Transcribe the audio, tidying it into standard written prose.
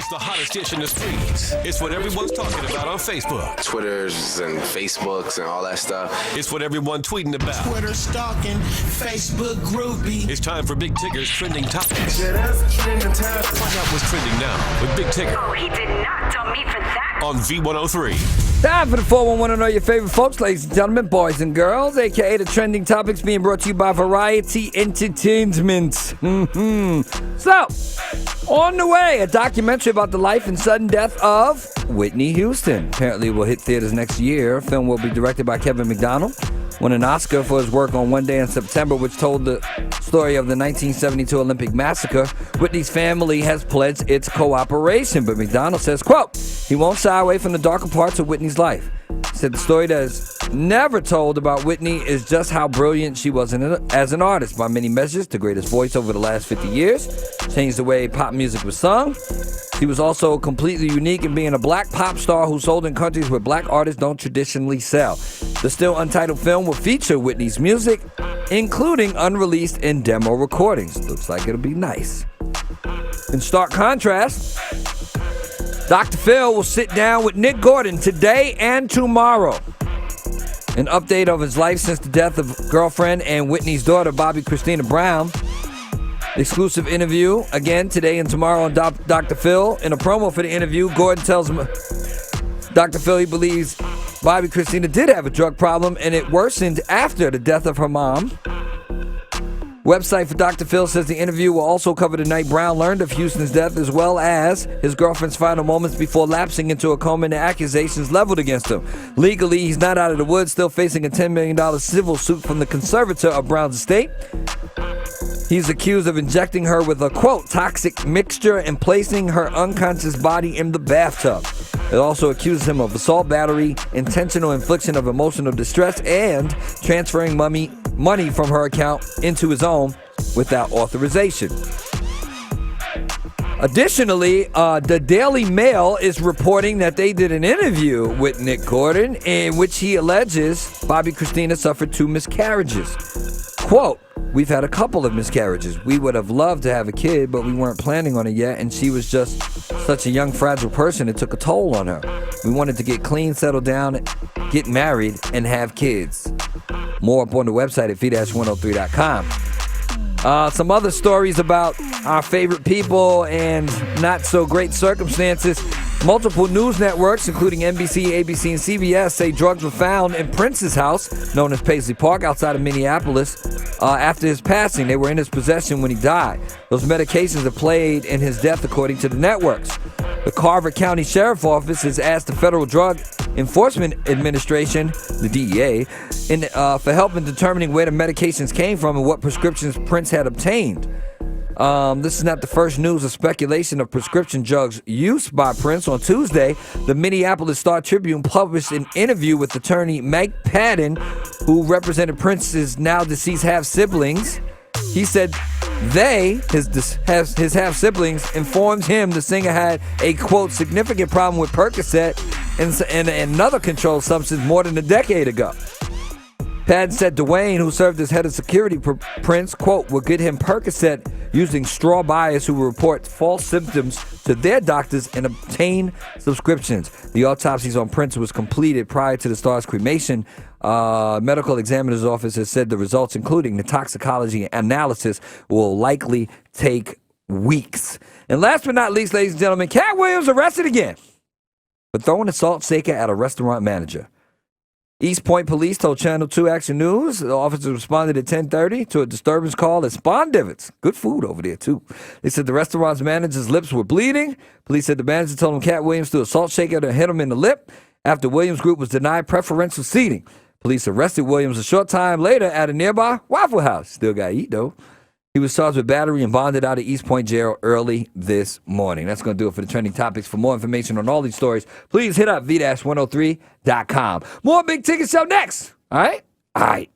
It's the hottest dish in the streets. It's what everyone's talking about on Facebook. Twitters and Facebooks and all that stuff. It's what everyone's tweeting about. Twitter stalking, Facebook groupie. It's time for Big Tigger's Trending Topics. Yeah, that's trending time. Find out what's trending now with Big Tigger. Oh, he did not tell me for that. On V103. Time for the 411 to know your favorite folks, ladies and gentlemen, boys and girls, a.k.a. the Trending Topics being brought to you by Variety Entertainment. So, on the way, a documentary about the life and sudden death of Whitney Houston. Apparently it will hit theaters next year. Film will be directed by Kevin McDonald. Won an Oscar for his work on One Day in September, which told the story of the 1972 Olympic massacre. Whitney's family has pledged its cooperation, but McDonald says, quote, he won't shy away from the darker parts of Whitney's life. He said the story that is never told about Whitney is just how brilliant she was as an artist. By many measures, the greatest voice over the last 50 years. Changed the way pop music was sung. She was also completely unique in being a black pop star who sold in countries where black artists don't traditionally sell. The still untitled film will feature Whitney's music, including unreleased and demo recordings. Looks like it'll be nice. In stark contrast, Dr. Phil will sit down with Nick Gordon today and tomorrow. An update of his life since the death of girlfriend and Whitney's daughter, Bobbi Kristina Brown. Exclusive interview again today and tomorrow on Dr. Phil. In a promo for the interview, Gordon tells him Dr. Phil he believes Bobbi Kristina did have a drug problem and it worsened after the death of her mom. Website for Dr. Phil says the interview will also cover the night Brown learned of Houston's death as well as his girlfriend's final moments before lapsing into a coma and the accusations leveled against him. Legally, he's not out of the woods, still facing a $10 million civil suit from the conservator of Brown's estate. He's accused of injecting her with a, quote, toxic mixture and placing her unconscious body in the bathtub. It also accuses him of assault, battery, intentional infliction of emotional distress, and transferring money from her account into his own without authorization. Additionally, the Daily Mail is reporting that they did an interview with Nick Gordon in which he alleges Bobbi Kristina suffered 2 miscarriages. Quote, we've had a couple of miscarriages. We would have loved to have a kid, but we weren't planning on it yet, and she was just such a young, fragile person, it took a toll on her. We wanted to get clean, settle down, get married, and have kids. More up on the website at v-103.com. Some other stories about our favorite people and not so great circumstances. Multiple news networks, including NBC, ABC, and CBS, say drugs were found in Prince's house, known as Paisley Park, outside of Minneapolis. After his passing, they were in his possession when he died. Those medications are played in his death, according to the networks. The Carver County Sheriff's Office has asked the Federal Drug Enforcement Administration, the DEA, for help in determining where the medications came from and what prescriptions Prince had obtained. This is not the first news of speculation of prescription drugs use by Prince. On Tuesday, the Minneapolis Star-Tribune published an interview with attorney Mike Patton, who represented Prince's now deceased half-siblings. He said his half-siblings, informed him the singer had a, quote, significant problem with Percocet and another controlled substance more than a decade ago. Patton said Dwayne, who served as head of security for Prince, quote, will get him Percocet using straw buyers who will report false symptoms to their doctors and obtain subscriptions. The autopsies on Prince was completed prior to the star's cremation. Medical examiner's office has said the results, including the toxicology analysis, will likely take weeks. And last but not least, ladies and gentlemen, Cat Williams arrested again for throwing a salt shaker at a restaurant manager. East Point Police told Channel 2 Action News the officers responded at 10:30 to a disturbance call at Spawn Divots. Good food over there, too. They said the restaurant's manager's lips were bleeding. Police said the manager told him Cat Williams threw a salt shaker to hit him in the lip after Williams' group was denied preferential seating. Police arrested Williams a short time later at a nearby Waffle House. Still got to eat, though. He was charged with battery and bonded out of East Point Jail early this morning. That's going to do it for the Trending Topics. For more information on all these stories, please hit up v-103.com. More Big Ticket Show next. All right? All right.